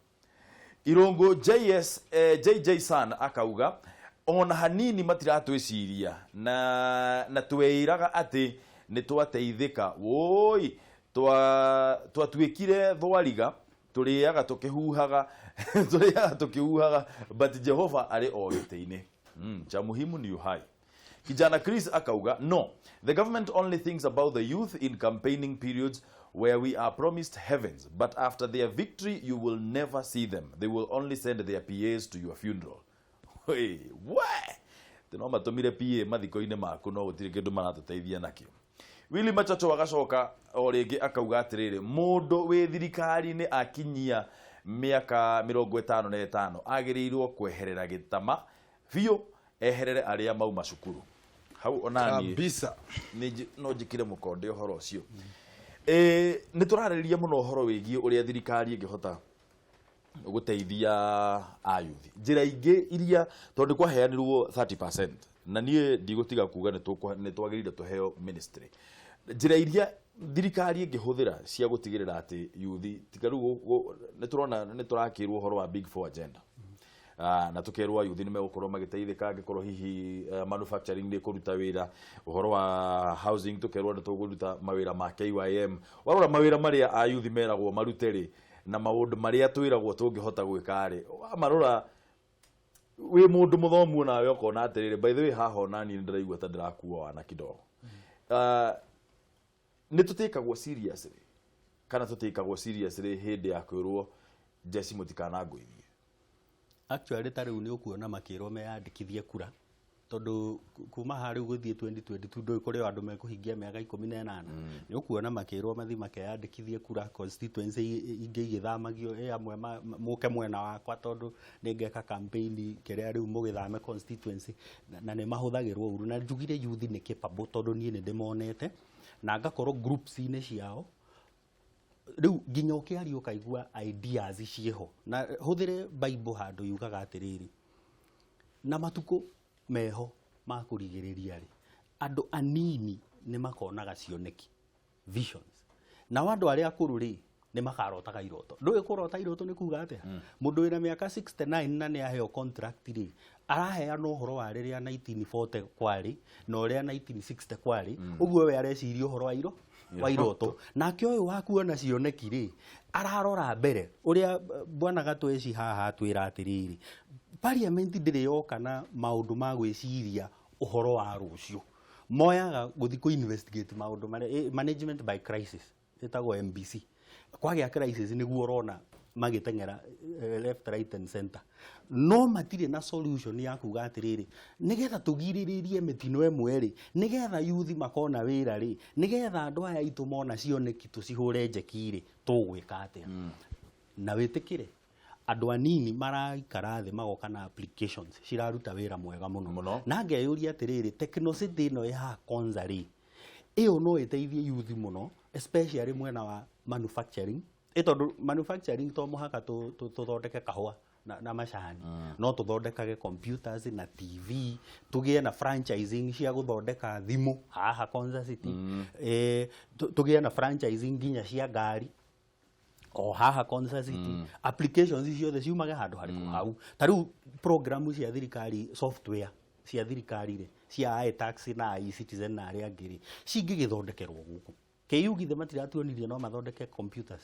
Speaker 1: Irungu JJ San akauga ona hanini matiratwiciria na tweiraga ati ni twateithika woi twatwikire thwariga turiaga tukihuhaga but Jehova ari o giteini cha muhimu ni uhai Kijana Chris akauga no the government only thinks about the youth in campaigning periods where we are promised heavens but after their victory you will never see them they will only send their PAs to your funeral hey what tino matumire PA mathiko-ine maku no gutire kindu maratuteithia nakio Willy Machocho agacoka o ringi akauga atiriri mundu wi thirikari ni akinyia miaka 55 agirirwo kweherera gitama biu eherere aria mauma cukuru hau onani
Speaker 3: kabisa
Speaker 1: ni no njikire mukonde uhoro ucio ni turarĩrĩria mũno ũhoro wĩgiĩ ũrĩa thirikari ĩngĩhota gũteithia ayuthi njĩra ingĩ iria tondũ kwaheanirwo 30% na niĩ ndigũtiga kuga nĩ twagĩrĩire tũheo ministry njĩra iria thirikari ĩngĩhũthĩra cia gũtigĩrĩra atĩ yuthi tiga rĩu nĩ tũrakĩrwo ũhoro wa big four agenda na tukerwa yuthi nimegukorwo magiteithika angikorwo hihi manufacturing ni kuruta wira uhoro wa housing tukerwa tuguruta mawira ma KYM warora mawira maria a yuthi meragwo maruteri na maundu maria twiragwo tungihota gwikari marora we mundu muthomu nawe ukona atiriri by the way haha nani ndiraigua ta ndirakuwa wana kidogo ni tutikagwo seriously kana tutikagwo seriously hindi ya kwirwo jesi mutikana ngwithie
Speaker 2: actually tariu ni ukuona makirwo meyandikithie kura tondu kuma hari guthie 2022 ndoi kuri andu mekuhingia miaka 18 ni ukuona makirwo mathi makeyandikithie kura constituency ingi igithamagio amwe muke mwena wakwa tondu ningeka campaign kiria riu mugithame constituency na ni mahuthagirwo uru na njugire youth ni capable tondu nie ni ndimonete na ngakorwo groups ine ciao riu nginya ukiario kaigua ideas cieho na huthire bible handu yugaga atiriri na matuko meho makurigiriria ri andu anini ni makonaga cioneki visions na wandu aria akuru ri ni makarotaga iroto ndui kurota iroto ni kuga atia mundu ina miaka 69 na ni aheo contract ri araheana uhoro wa riria 1940 kwari na uria 1960 kwari uguo we areciria uhoro wa iroto na kioyo wakuona cioneki ri ararora mbere uria bwana gatweci haha twira atiriri parliament ndire yoka na maundu ma gwiciria uhoro wa rucio moyaga guthi ku investigate maundu management by crisis etagwo MBC kwagya crisis niguo urona magitengera left right and center no matire na solution ya kuga atiriri nigetha tugiriririe mitino emwe ri nigetha youth makona wira ri nigetha andu aya itu mona cioneki tucihure njekiri tugwika atia na witikire andu anini maraikara thi magoka na applications ciraruta wira mwega muno na ngeyuria atiriri technology ino ya konza ri iyo no iteithie youth muno especially mwena wa manufacturing tondu manufacturing to muhaka tuthondeke kahua na macani no tuthondekage computers na TV tugie na franchising cia guthondeka thimu haha Konza City tugie na franchising nginya cia ngari o haha Konza City applications icio the ciumaga handu hariku hau tariu programu cia thirikari software cia thirikari ri cia taxi na e-citizen na aria ngiri cingigithondekerwo guku keyugithe matiratuonirie no mathondeke computers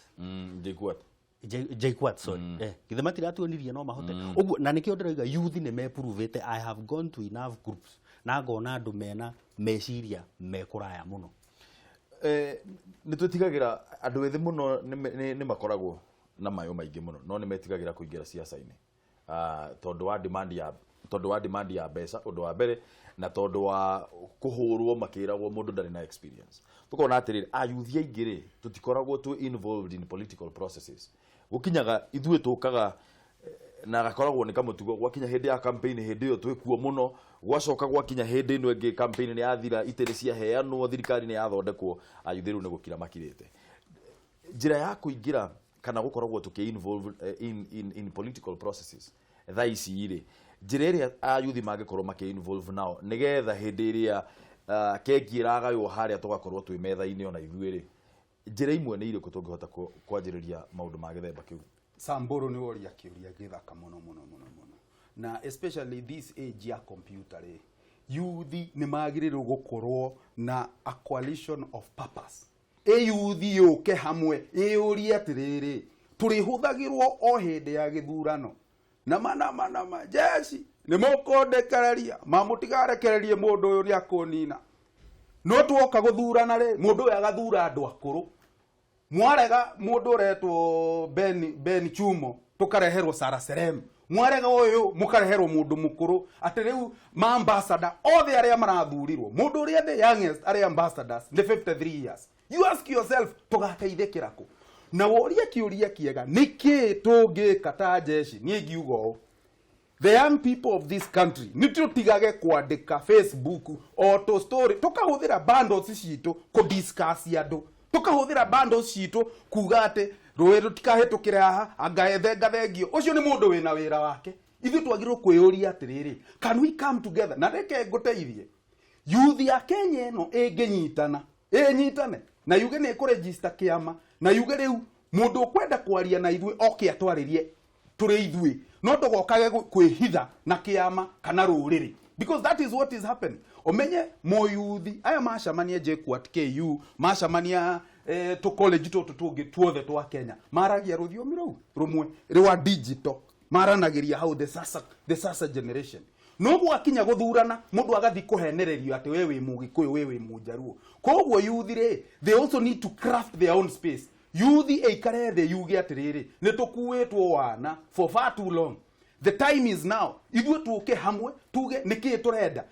Speaker 2: JQuat sorry githe matiratuonirie no mahote uguo na nikio ndiraga youth ni meprovete I have gone to enough groups na ngona andu mena meciria mekuraya muno
Speaker 1: ni twitigagira andu ethi muno ni makoragwo na mayo maingi muno no ni metigagira kuingira siasa-ini tondu wa demand ya mbeca undu wa mbere na tondu wa kuhurwo makiragwo mundu ndari na experience tukona atiriri youth aingire tutikoragwo tu involved in political processes gukinyaga ithuĩ tukaga na gakoragwo ni kamutugo gwakinya hindi ya campaign hindi yo twikuo muno gwacoka gwakinya hindi ino ingi campaign ni yathira itiri cia heanwo thirikari ni yathondekwo youth riu ni gukira makirite njira ya kuingira kana gukoragwo tuki involved in political processes thaici ire njira iria youth magikorwo maki involve nao nigetha hindi iria kengiraga yo haria tugakorwo twi metha-ini ona ithuĩ njira imwe ni iriku tungihota kwanjiriria maundu ma githemba kiu
Speaker 3: Samburu ni woria kiuria githaka muno na especially this age ya computer youth ni magirirwo gukorwo na a coalition of purpose youth yuke hamwe yuria atiriri turihuthagirwo o hindi ya githurano na mana jesi ni mukondekereria mamutigarekererie mundu uyu ri akonina no tuoka guthurana ri mundu uyu agathura andu akuru mwarega mundu uretwo Ben Chumo tukareherwo Saraserem mwarega uyu mukareherwo mundu mukuru ati riu ma ambassador othe aria marathurirwo mundu uria the youngest aria ambassadors the 53 years you ask yourself tugateithikira ku na woria kiuria kiega niki tungika ta jeshi ni ngiugo the young people of this country nitutigage kwandika Facebook auto story tukahuthira bundles citu ku discuss andu tukahuthira bundles citu kuga ati rũĩ rũtikahetũkĩre haha angaethe ngathengio ucio ni mundu wina wira wake ithu twagirwo kwĩyũria atiriri can we come together na reke nguteithie youth ya Kenya eno ĩngĩnyitana nyitane na yuge ni ku register kiama na yuge riu mundu kwenda kwaria na ithuĩ oke atwaririe turi ithui no tugokage kwihitha na kiama kana ruriri, because that is what is happening. Omenye moyuthi aya macamania JKUAT KU macamania to college to tungi tuothe twa Kenya maragia ruthiomi rou rumwe riwa digital maranagiria how the sasa generation no gwakinya guthurana mundu agathi kuhenererio ati wewe mugikuyu wewe mujaruo. Kogwo youth ri they also need to craft their own space. Youth eikare the yuge atiriri nitukuitwo wana for far too long. The time is now. Ithuĩ tuke hamwe tuge niki turenda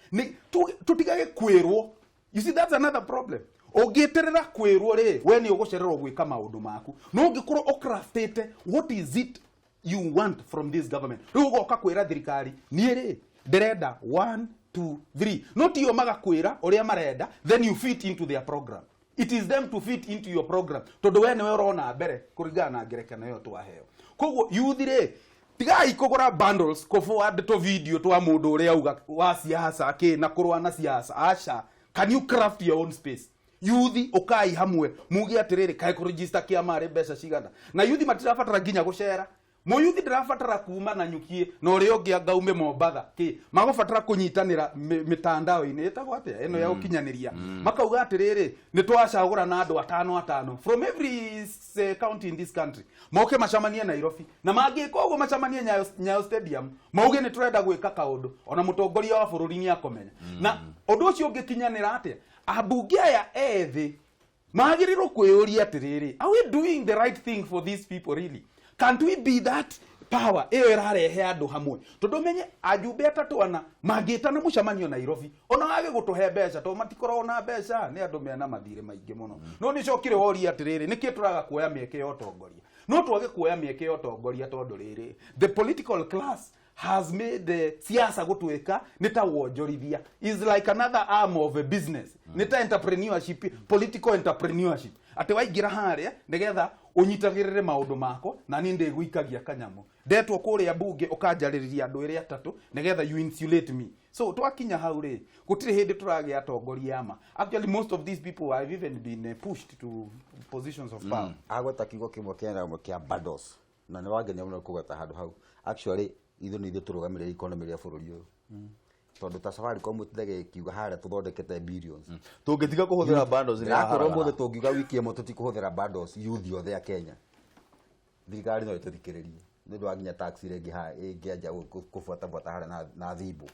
Speaker 3: tutigage kwirwo. You see, that's another problem. Ogiterera kwirwo ri we ni ugucererwo gwika maundu maku no ngikorwo okraftete what is it you want from this government. Riu ugoka kwira thirikari nie ri ndirenda 1 2 3 not yo magakwira uria marenda then you fit into their program. It is them to fit into your program tondu we niwe urona mbere kuringana na ngerekano yo twaheo. Kogwo youth ri tigai kugura bundles ko forward to video twa mundu uria uga wa siasa ke na kurwa na siasa acha. Can you craft your own space? Youth ukai hamwe mugi atiriri kai ku register kiama ri mbeca cigana na youth matirabatara nginya gucera mo youth ndirabatara kuma na nyukie na uri ungi ngaume Mombatha ki magobatara kunyitanira mitandao-ini etagwo atia eno ya ukinyaniria makauga atiriri ni twacagura na andu 5 from every county in this country moke macamanie Nairobi na mangika ugo macamanie Nyayo Stadium mauge ni turenda gwika kaundu ona mutongoria wa bururi ni akomenya na undu ucio ungikinyanira atia abunge aya ethi magirirwo kwiyuria atiriri are we doing the right thing for these people really? Can't we be that power eyo irarehe andu hamwe tondu menye ajumbe atatu ana magitana mucamanio Nairobi ona wage gutuhe mbeca to matikorwo na mbeca ni andu mena mathire maingi muno no ni cokire horia atiriri niki turaga kuoya mieke ya utongoria no twage kuoya mieke ya utongoria tondu riri the political class has made the siasa gutweka nita wonjorithia is like another arm of a business nita entrepreneurship, political entrepreneurship ati waigira haria nigetha unyitagirire maundu mako na ni ndiguikagia kanyamu ndetwo kuria bunge ukanjaririria andu iri atatu nigetha you insulate me. So twakinya hau ri gutire hindi turagia atongoria ama. Actually most of these people have even been pushed to positions of power.
Speaker 4: Agweta kigo kimwe kia bundles na ni wagenya muno kugata handu hau. Actually ithu ni turugamirira economy ya bururi uyu tondu ta Safaricom mutige kiuga haria tuthondekete billions
Speaker 1: tungitiga kuhuthira bundles ni
Speaker 4: akorwo mothe tungiuga wiki imo tutikuhuthira bundles youth yothe ya Kenya thirikari no ituthikiririe ni ndu aginya tax regi ingianja kufuata haria na thibu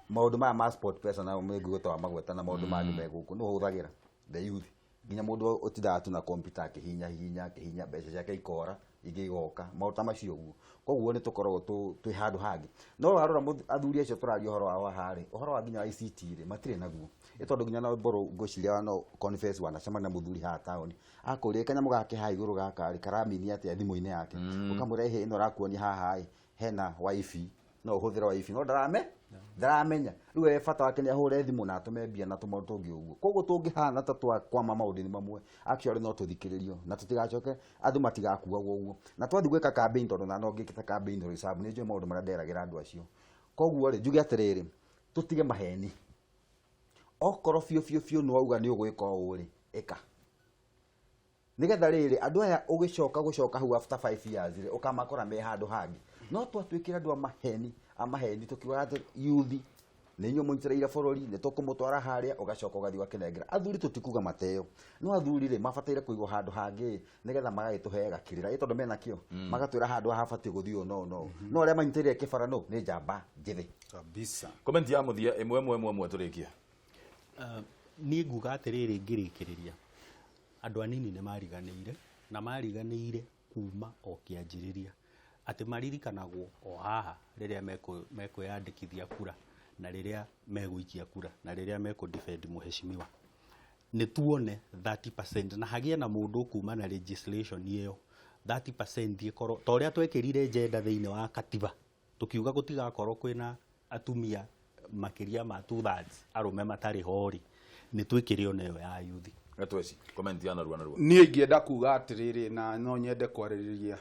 Speaker 4: maundu ma sport pesa na mengu gutawa magweta na maundu mandi meguku no huthagira the youth nginya mundu utindaga tu na computer kihinya mbeca ciake ikora igigoka maundu macio guo koguo ni tukoragwo twi handu hangi no harora athuri acio turaria uhoro wa hari uhoro wa nginya ICT ri matire naguo itondu nginya na boro ngociria no confess wanacemana muthuri ha town akurie kanya mugake ha iguru gaka ri karamini ati thimu-ini yake ukamurehe ino rakuonia haha hena wifi no uhuthira wifi no ndaramenya riu bata wake ni ahure thimu na atume mbia na tumo tungi uguo koguo tungihana ta twama maundu-ini mamwe actually no tuthikiririo na tutigacoke andu matigakuagwo uguo na twathi gwika campaign tondu na no ngikita campaign reserve ni njo maundu maria nderagira andu acio koguo ri njuge atiriri tutige maheni okoro fio no auga ni ugwika uri eka nigetha riri andu aya ugicoka hu after 5 years ri ukamakora me handu hangi no twatwikira andu amaheni tukiwa ati youth ninyo muntireira bururi ni tukumutwara haria ugacoka ugathi wakinengera athuri tutikuga mateo no athuri ri mabataire kuigwo handu hangi nigetha magagituheega kirira itondu mena kio magatwira handu hafati guthio no aria manyitire kibara no ni njamba njithi
Speaker 3: kabisa.
Speaker 1: Comment ya muthia imwe turikia
Speaker 2: ni nguga atiriri ngirikiriria andu anini ni mariganire kuma o kianjiriria ati maririkanagwo o haha riria mekwiyandikithia kura na riria meguikia kura na riria meku defend muheshimiwa ni tuone 30% na hagia na mundu kuma na legislation iyo 30% ikoro toria twekirire agenda thiini wa katiba tukiuga gutigakorwo kwina atumia makiria ma 2/3 arume matari hori ni twikire oneyo ya youth
Speaker 1: gatweci comment ya narua
Speaker 3: ni ingienda kuga atiriri na no nyende kwaririria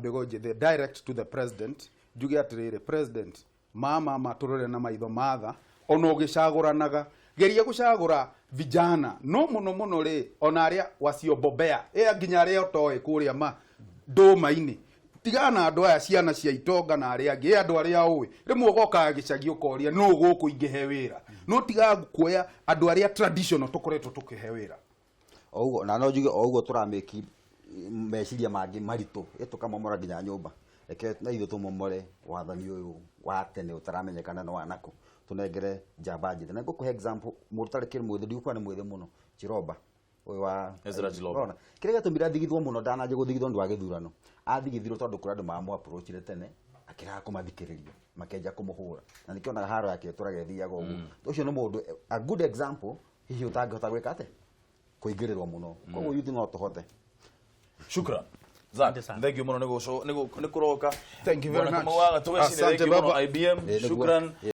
Speaker 3: bego the direct to the president njuge atiriri president mama maturore na maitho matha ono gicaguranaga geria gucagura vijana no muno ri ona aria wacio bobea nginya aria otoe kuria ma nduma-ini tigana andu aya ciana cia itonga na aria angi andu aria uwi rimwe ugoka gicagi ukoria no guku ingihe wira no tiga kuoya andu aria traditional tukoretwo tukihe wira
Speaker 4: oguo na no njuge oguo turameki meciria mangi maritu etukamomora nginya nyumba eke na ithu tumomore wathani uyu wa tene utaramenyekana no wanako tunengere njamba njithi na ngukuhe example murutare kiri mwithe ndiukwa ni mwithe muno Chiromba uyu wa
Speaker 1: Ezra Chiromba
Speaker 4: kire gatumira thigithwo muno ndanaje guthigithwo ndu wa githurano athigithirwo tondu kura andu mamu approachire tene akira kumathikiriria makenja kumuhura na nikiona haro yake turagethia gogu ucio ni mundu a good example hihi utangihota gwika ate kuingirirwa muno koguo yuthi no tuhote.
Speaker 1: Shukran. Zan, thank you muno nikuroka.
Speaker 3: Thank you very much.
Speaker 1: Thank you muno IBM. Shukran.